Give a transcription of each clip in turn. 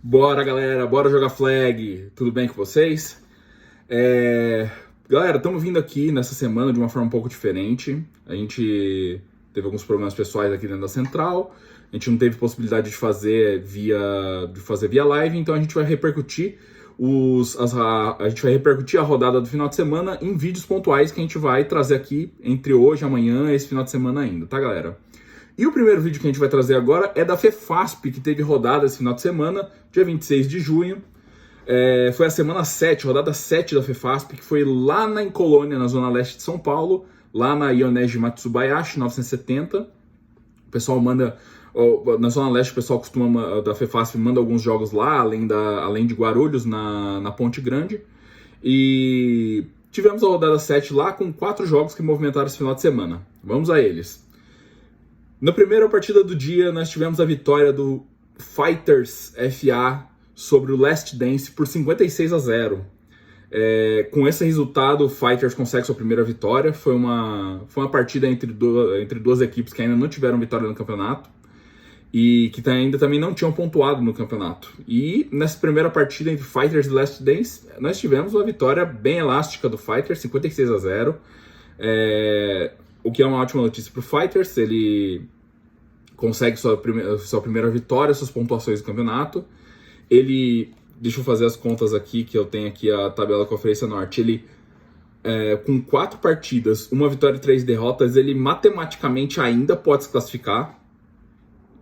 Bora, galera, bora jogar flag. Tudo bem com vocês? Galera, estamos vindo aqui nessa semana de uma forma um pouco diferente. A gente teve alguns problemas pessoais aqui dentro da central. A gente não teve possibilidade de fazer via live, então a gente vai repercutir a rodada do final de semana em vídeos pontuais que a gente vai trazer aqui entre hoje, amanhã e esse final de semana ainda, tá, galera? E o primeiro vídeo que a gente vai trazer agora é da FEFASP, que teve rodada esse final de semana, dia 26 de junho. Foi a semana 7, rodada 7 da FEFASP, que foi lá em Colônia, na zona leste de São Paulo, lá na Ioneji Matsubayashi, 970. O pessoal manda... Na zona leste, o pessoal da FEFASP manda alguns jogos lá, além de Guarulhos, na Ponte Grande. E tivemos a rodada 7 lá, com 4 jogos que movimentaram esse final de semana. Vamos a eles. Na primeira partida do dia, nós tivemos a vitória do Fighters FA sobre o Last Dance por 56-0. Com esse resultado, o Fighters consegue sua primeira vitória. Foi uma partida entre duas equipes que ainda não tiveram vitória no campeonato e que ainda também não tinham pontuado no campeonato. E nessa primeira partida entre Fighters e Last Dance, nós tivemos uma vitória bem elástica do Fighters, 56-0. O que é uma ótima notícia para o Fighters. Ele consegue sua primeira vitória, suas pontuações do campeonato. Deixa eu fazer as contas aqui, que eu tenho aqui a tabela da Conferência Norte. Ele, com 4 partidas, 1 vitória e 3 derrotas, ele matematicamente ainda pode se classificar.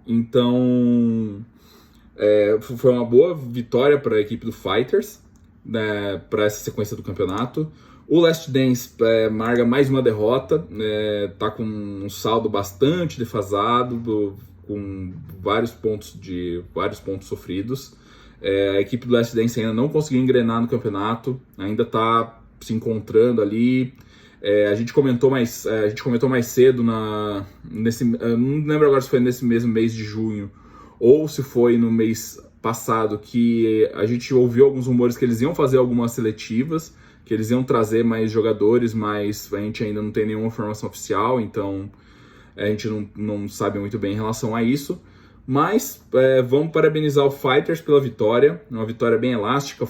Então, foi uma boa vitória para a equipe do Fighters, né, para essa sequência do campeonato. O Last Dance marca mais uma derrota, tá com um saldo bastante defasado, com vários pontos sofridos. A equipe do Last Dance ainda não conseguiu engrenar no campeonato, ainda está se encontrando ali. A gente comentou mais cedo não lembro agora se foi nesse mesmo mês de junho ou se foi no mês passado, que a gente ouviu alguns rumores que eles iam fazer algumas seletivas, que eles iam trazer mais jogadores, mas a gente ainda não tem nenhuma informação oficial, então a gente não sabe muito bem em relação a isso. Mas vamos parabenizar o Fighters pela vitória, uma vitória bem elástica,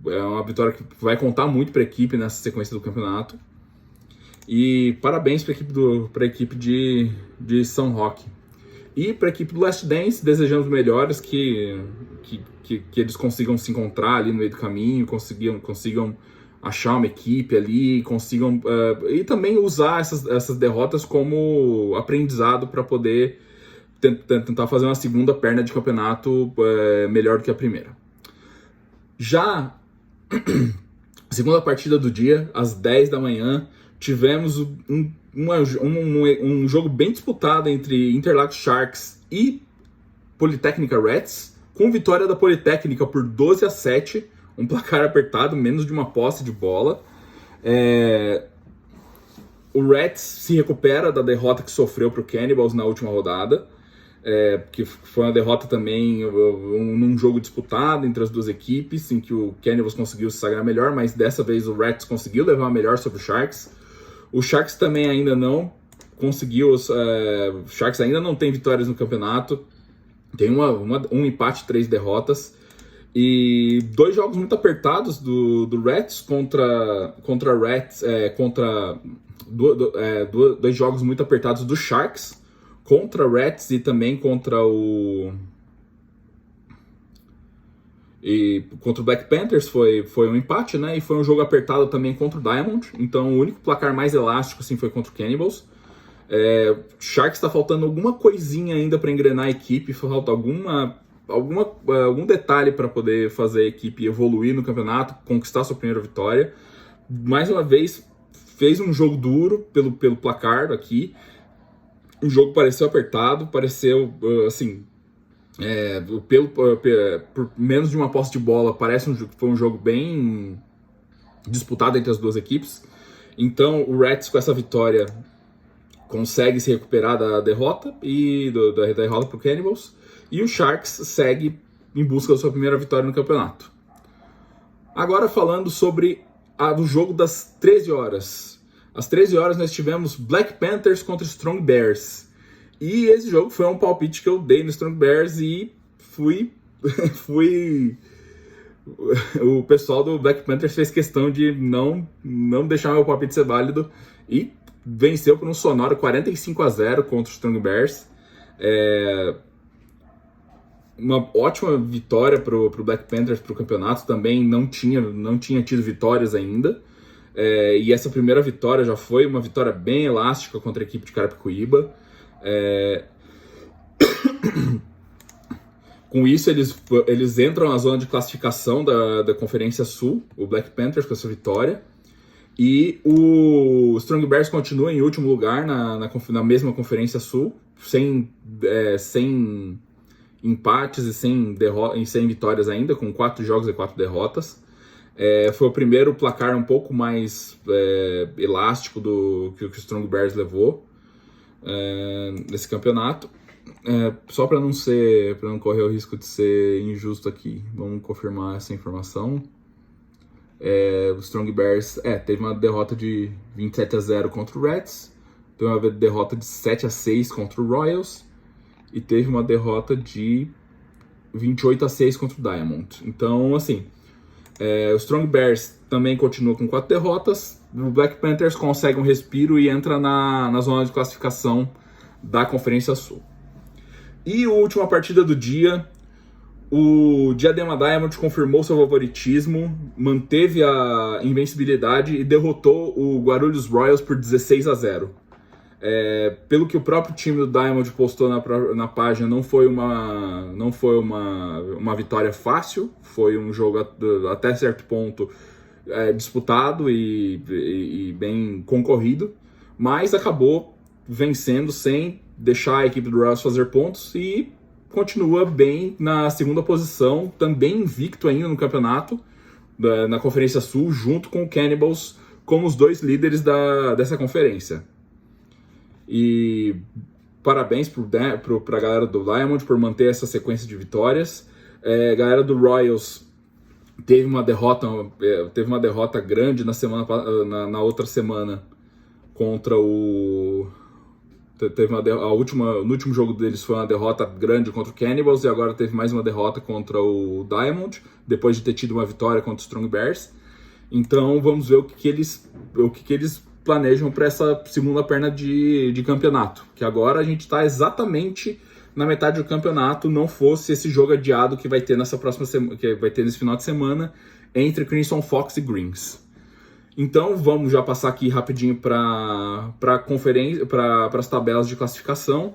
é uma vitória que vai contar muito para a equipe nessa sequência do campeonato. E parabéns para a equipe de São Roque. E para a equipe do Last Dance, desejamos melhores, que eles consigam se encontrar ali no meio do caminho, consigam achar uma equipe ali, e também usar essas derrotas como aprendizado para poder tentar fazer uma segunda perna de campeonato melhor do que a primeira. Já a segunda partida do dia, às 10 da manhã, tivemos um jogo bem disputado entre Interlagos Sharks e Politécnica Reds, com vitória da Politécnica por 12-7, um placar apertado, menos de uma posse de bola. O Reds se recupera da derrota que sofreu para o Cannibals na última rodada, que foi uma derrota também num jogo disputado entre as duas equipes, em que o Cannibals conseguiu se sagrar melhor, mas dessa vez o Reds conseguiu levar a melhor sobre o Sharks. O Sharks também ainda não conseguiu, o Sharks ainda não tem vitórias no campeonato, tem um empate e 3 derrotas, e 2 jogos muito apertados do Reds contra Reds, 2 jogos muito apertados do Sharks contra Reds e também contra o Black Panthers foi um empate, né? E foi um jogo apertado também contra o Diamond. Então o único placar mais elástico assim foi contra o Cannibals. Sharks está faltando alguma coisinha ainda para engrenar a equipe, falta algum detalhe para poder fazer a equipe evoluir no campeonato, conquistar sua primeira vitória. Mais uma vez fez um jogo duro pelo placar aqui. O jogo pareceu apertado, pareceu assim, por menos de uma posse de bola, parece que foi um jogo bem disputado entre as duas equipes. Então o Reds, com essa vitória, consegue se recuperar da derrota da derrota para o Cannibals, e o Sharks segue em busca da sua primeira vitória no campeonato. Agora falando sobre o jogo das 13 horas. Às 13 horas nós tivemos Black Panthers contra Strong Bears. E esse jogo foi um palpite que eu dei no Strong Bears e fui O pessoal do Black Panthers fez questão de não deixar meu palpite ser válido e venceu por um sonoro 45-0 contra os Strong Bears. Uma ótima vitória pro Black Panthers pro campeonato, também não tinha tido vitórias ainda. E essa primeira vitória já foi uma vitória bem elástica contra a equipe de Carapicuíba. Com isso, eles entram na zona de classificação da Conferência Sul, o Black Panthers com essa vitória. E o Strong Bears continua em último lugar na mesma Conferência Sul, sem empates e sem vitórias ainda, com 4 jogos e 4 derrotas. Foi o primeiro placar um pouco mais elástico do que o Strong Bears levou nesse campeonato. Só para não correr o risco de ser injusto aqui, vamos confirmar essa informação. O Strong Bears teve uma derrota de 27-0 contra o Reds, teve uma derrota de 7-6 contra o Royals e teve uma derrota de 28-6 contra o Diamond. Então, assim, o Strong Bears também continua com 4 derrotas, o Black Panthers consegue um respiro e entra na zona de classificação da Conferência Sul. E a última partida do dia, o Diadema Diamond confirmou seu favoritismo, manteve a invencibilidade e derrotou o Guarulhos Royals por 16-0. Pelo que o próprio time do Diamond postou na página, não foi uma vitória fácil, foi um jogo até certo ponto disputado e bem concorrido, mas acabou vencendo sem deixar a equipe do Royals fazer pontos e continua bem na segunda posição, também invicto ainda no campeonato, na Conferência Sul, junto com o Cannibals, como os 2 líderes dessa conferência. E parabéns para a galera do Diamond por manter essa sequência de vitórias. A galera do Royals teve uma derrota grande na outra semana contra o... No último jogo deles foi uma derrota grande contra o Cannibals e agora teve mais uma derrota contra o Diamond, depois de ter tido uma vitória contra os Strong Bears. Então vamos ver o que eles planejam para essa segunda perna de campeonato, que agora a gente está exatamente na metade do campeonato, não fosse esse jogo adiado que vai ter nesse final de semana entre Crimson Fox e Greens. Então vamos já passar aqui rapidinho para as tabelas de classificação.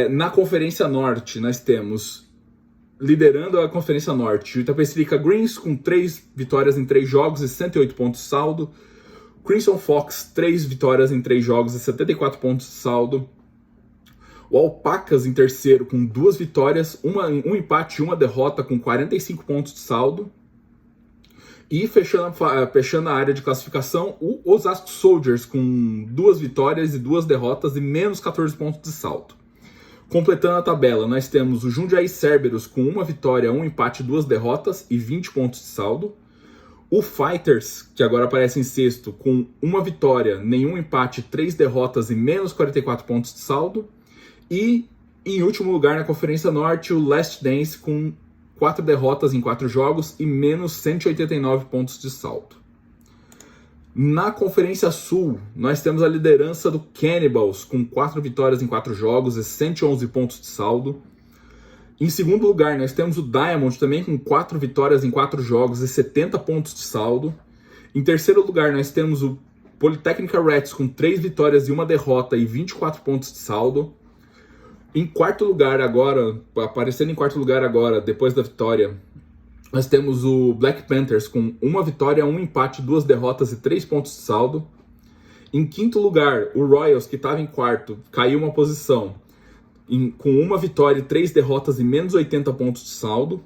Na Conferência Norte nós temos, liderando a Conferência Norte, o Itapecerica Greens com 3 vitórias em 3 jogos e 108 pontos de saldo. Crimson Fox, 3 vitórias em 3 jogos e 74 pontos de saldo. O Alpacas em terceiro com 2 vitórias, um empate e 1 derrota com 45 pontos de saldo. E fechando a área de classificação, o Osasco Soldiers com 2 vitórias e 2 derrotas e menos 14 pontos de saldo. Completando a tabela, nós temos o Jundiaí Cerberus com 1 vitória, 1 empate, 2 derrotas e 20 pontos de saldo. O Fighters, que agora aparece em sexto, com 1 vitória, nenhum empate, 3 derrotas e menos 44 pontos de saldo. E em último lugar na Conferência Norte, o Last Dance com 4 derrotas em 4 jogos e menos 189 pontos de saldo. Na Conferência Sul, nós temos a liderança do Cannibals com 4 vitórias em 4 jogos e 111 pontos de saldo. Em segundo lugar, nós temos o Diamond também com 4 vitórias em 4 jogos e 70 pontos de saldo. Em terceiro lugar, nós temos o Polytechnica Reds com 3 vitórias e 1 derrota e 24 pontos de saldo. Em quarto lugar agora, aparecendo em quarto lugar agora, depois da vitória, nós temos o Black Panthers com 1 vitória, 1 empate, 2 derrotas e 3 pontos de saldo. Em quinto lugar, o Royals, que estava em quarto, caiu uma posição com 1 vitória e 3 derrotas e menos 80 pontos de saldo.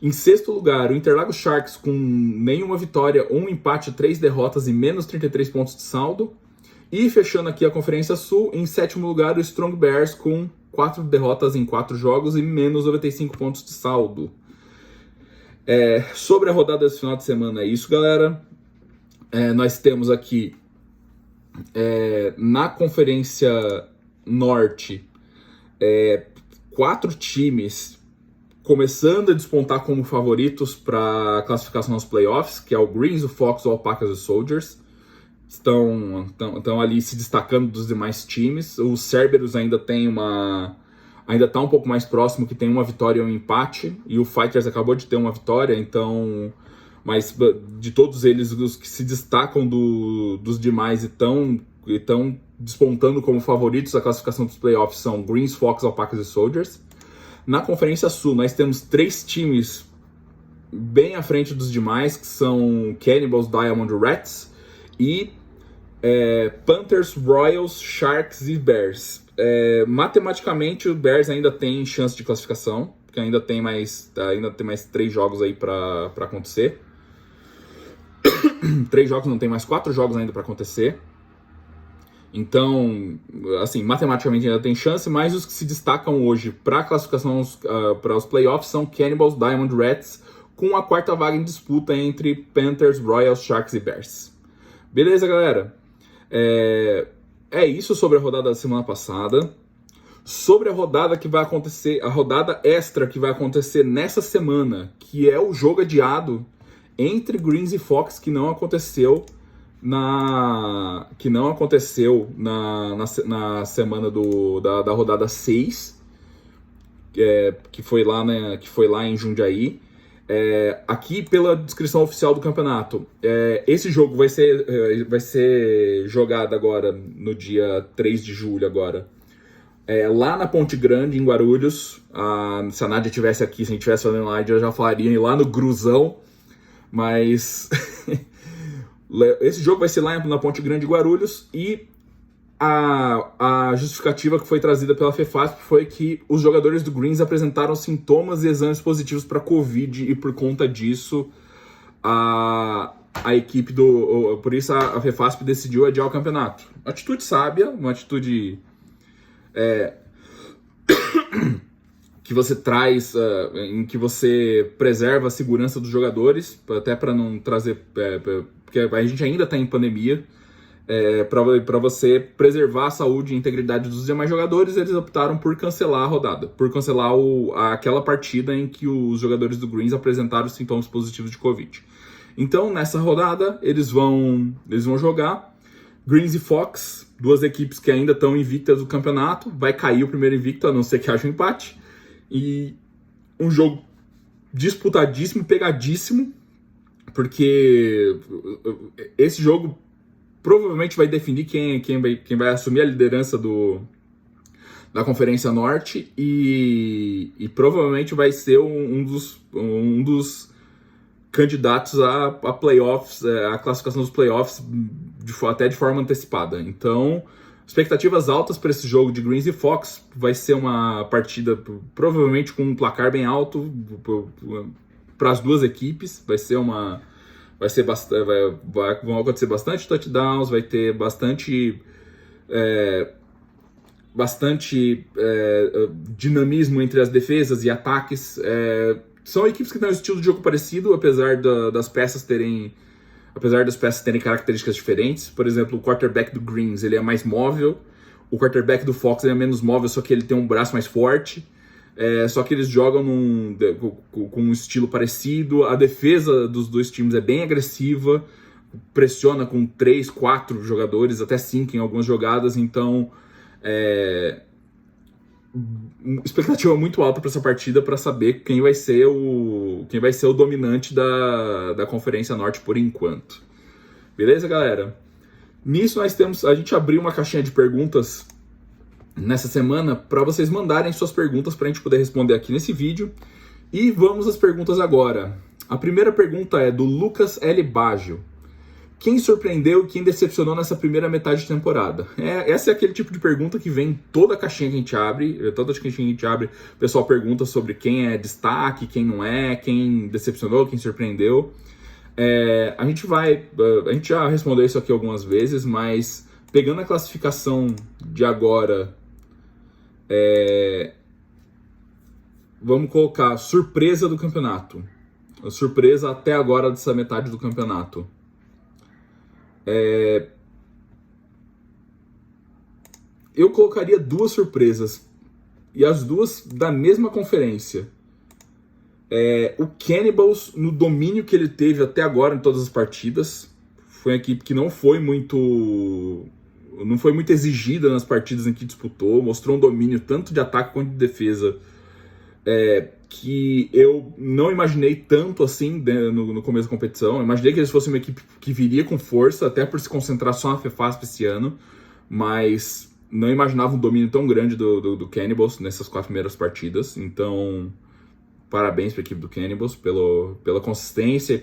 Em sexto lugar, o Interlagos Sharks com nenhuma vitória, 1 empate, 3 derrotas e menos 33 pontos de saldo. E fechando aqui a Conferência Sul, em sétimo lugar, o Strong Bears com 4 derrotas em 4 jogos e menos 95 pontos de saldo. Sobre a rodada desse final de semana é isso, galera. Nós temos aqui na Conferência Norte 4 times começando a despontar como favoritos para a classificação aos playoffs, que é o Greens, o Fox, o Alpacas e o Soldiers. Estão ali se destacando dos demais times. O Cerberus ainda está um pouco mais próximo, que tem uma vitória e um empate, e o Fighters acabou de ter uma vitória, então, mas de todos eles, os que se destacam dos demais e estão despontando como favoritos da classificação dos playoffs são Greens, Fox, Alpacas e Soldiers. Na Conferência Sul, nós temos 3 times bem à frente dos demais, que são Cannibals, Diamond Rats e Panthers, Royals, Sharks e Bears. Matematicamente, o Bears ainda tem chance de classificação, porque ainda tem mais 3 jogos aí para acontecer. 3 jogos, não tem mais 4 jogos ainda para acontecer. Então, assim, matematicamente ainda tem chance, mas os que se destacam hoje para a classificação para os playoffs são Cannibals, Diamond Rats, com a 4ª vaga em disputa entre Panthers, Royals, Sharks e Bears. Beleza, galera? É isso sobre a rodada da semana passada. Sobre a rodada que vai acontecer, a rodada extra que vai acontecer nessa semana, que é o jogo adiado entre Greens e Fox, que não aconteceu na semana da rodada 6, que foi lá em Jundiaí. Aqui pela descrição oficial do campeonato, esse jogo vai ser jogado agora no dia 3 de julho agora, lá na Ponte Grande, em Guarulhos. Se a Nádia estivesse aqui, se a gente estivesse fazendo live, eu já falaria lá no Gruzão, mas esse jogo vai ser lá na Ponte Grande, Guarulhos, e a justificativa que foi trazida pela FEFASP foi que os jogadores do Greens apresentaram sintomas e exames positivos para Covid, e por conta disso a equipe por isso a FEFASP decidiu adiar o campeonato. Atitude sábia, uma atitude que você traz, em que você preserva a segurança dos jogadores, até para não trazer, porque a gente ainda está em pandemia. Para você preservar a saúde e integridade dos demais jogadores, eles optaram por cancelar a rodada, por cancelar aquela partida em que os jogadores do Greens apresentaram sintomas positivos de Covid. Então, nessa rodada, eles vão jogar Greens e Fox, 2 equipes que ainda estão invictas do campeonato. Vai cair o primeiro invicto, a não ser que haja um empate. E um jogo disputadíssimo, pegadíssimo, porque esse jogo provavelmente vai definir quem vai assumir a liderança da Conferência Norte, e provavelmente vai ser um dos candidatos a playoffs, a classificação dos playoffs até de forma antecipada. Então, expectativas altas para esse jogo de Greens e Fox. Vai ser uma partida provavelmente com um placar bem alto para as 2 equipes. Vão acontecer bastante touchdowns, vai ter bastante dinamismo entre as defesas e ataques. São equipes que têm um estilo de jogo parecido, apesar das peças terem características diferentes. Por exemplo, o quarterback do Greens, ele é mais móvel, o quarterback do Fox ele é menos móvel, só que ele tem um braço mais forte. Só que eles jogam com um estilo parecido. A defesa dos 2 times é bem agressiva, pressiona com 3, 4 jogadores, até 5 em algumas jogadas. Então, expectativa muito alta para essa partida, para saber quem vai ser o dominante da Conferência Norte por enquanto. Beleza, galera? Nisso a gente abriu uma caixinha de perguntas nessa semana para vocês mandarem suas perguntas para a gente poder responder aqui nesse vídeo. E vamos às perguntas agora. A primeira pergunta é do Lucas L. Baggio. Quem surpreendeu e quem decepcionou nessa primeira metade de temporada? Essa é aquele tipo de pergunta que vem em toda a caixinha que a gente abre. O pessoal pergunta sobre quem é destaque, quem não é, quem decepcionou, quem surpreendeu. A gente já respondeu isso aqui algumas vezes, mas pegando a classificação de agora, vamos colocar surpresa do campeonato. A surpresa até agora dessa metade do campeonato. Eu colocaria 2 surpresas, e as 2 da mesma conferência. O Cannibals, no domínio que ele teve até agora em todas as partidas, foi uma equipe que não foi muito exigida nas partidas em que disputou, mostrou um domínio tanto de ataque quanto de defesa, que eu não imaginei tanto assim no começo da competição. Eu imaginei que eles fossem uma equipe que viria com força, até por se concentrar só na FEFASP esse ano, mas não imaginava um domínio tão grande do Cannibals nessas 4 primeiras partidas. Então, parabéns para a equipe do Cannibals pela consistência e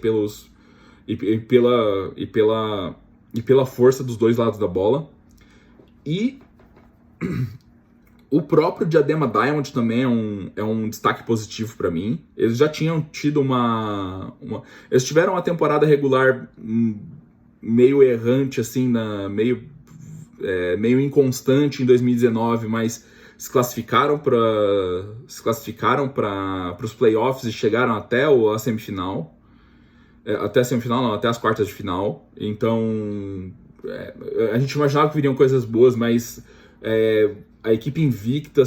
pela força dos dois lados da bola. E o próprio Diadema Diamond também é um destaque positivo para mim. Eles já tinham tido eles tiveram uma temporada regular meio errante, assim, meio inconstante em 2019, mas se classificaram para os playoffs e chegaram até a semifinal. Até a semifinal, não, até as quartas de final. Então, a gente imaginava que viriam coisas boas, mas a equipe invicta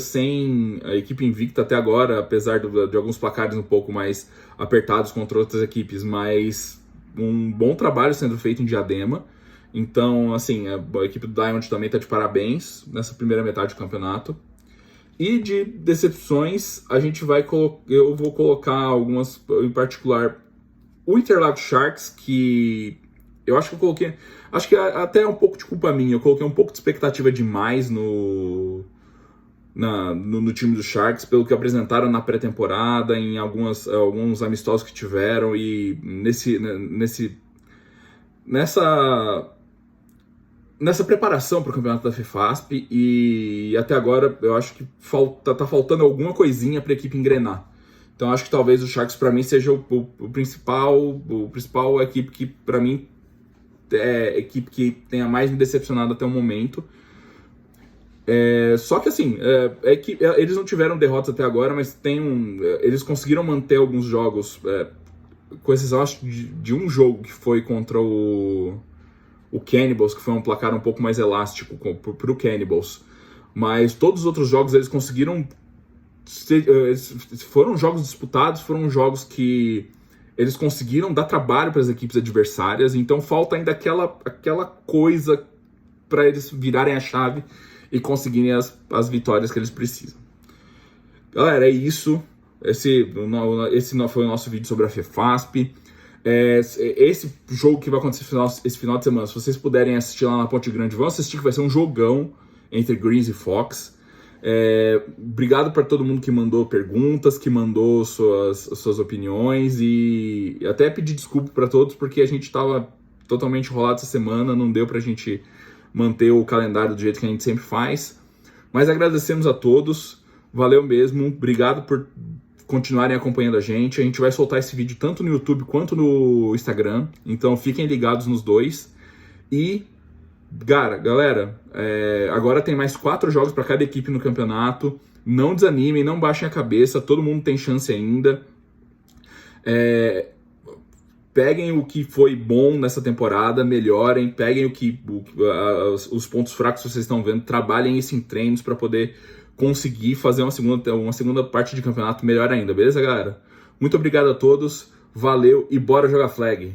até agora, apesar de alguns placares um pouco mais apertados contra outras equipes, mas um bom trabalho sendo feito em Diadema. Então, assim, a equipe do Diamond também está de parabéns nessa primeira metade do campeonato. E de decepções, eu vou colocar algumas, em particular, o Interlagos Sharks, que eu acho que acho que até é um pouco de culpa minha, eu coloquei um pouco de expectativa demais no time dos Sharks, pelo que apresentaram na pré-temporada, em alguns amistosos que tiveram, e nessa preparação para o campeonato da FEFASP, e até agora eu acho que tá faltando alguma coisinha para a equipe engrenar. Então acho que talvez o Sharks para mim seja o principal equipe que para mim é a equipe que tenha mais me decepcionado até o momento. Só que assim, eles não tiveram derrotas até agora, mas eles conseguiram manter alguns jogos, com exceção acho de um jogo que foi contra o Cannibals, que foi um placar um pouco mais elástico para o Cannibals. Mas todos os outros jogos eles conseguiram. Foram jogos disputados, foram jogos que eles conseguiram dar trabalho para as equipes adversárias, então falta ainda aquela coisa para eles virarem a chave e conseguirem as vitórias que eles precisam. Galera, é isso. Esse foi o nosso vídeo sobre a FEFASP. Esse jogo que vai acontecer esse final de semana, se vocês puderem assistir lá na Ponte Grande, vão assistir, que vai ser um jogão entre Greens e Fox. Obrigado para todo mundo que mandou perguntas, que mandou suas opiniões, e até pedir desculpa para todos porque a gente estava totalmente enrolado essa semana, não deu para a gente manter o calendário do jeito que a gente sempre faz, mas agradecemos a todos, valeu mesmo, obrigado por continuarem acompanhando a gente vai soltar esse vídeo tanto no YouTube quanto no Instagram, então fiquem ligados nos dois. E galera, agora tem mais 4 jogos para cada equipe no campeonato. Não desanimem, não baixem a cabeça, todo mundo tem chance ainda. Peguem o que foi bom nessa temporada, melhorem, peguem os pontos fracos que vocês estão vendo, trabalhem isso em treinos para poder conseguir fazer uma segunda parte de campeonato melhor ainda, beleza, galera? Muito obrigado a todos, valeu e bora jogar flag!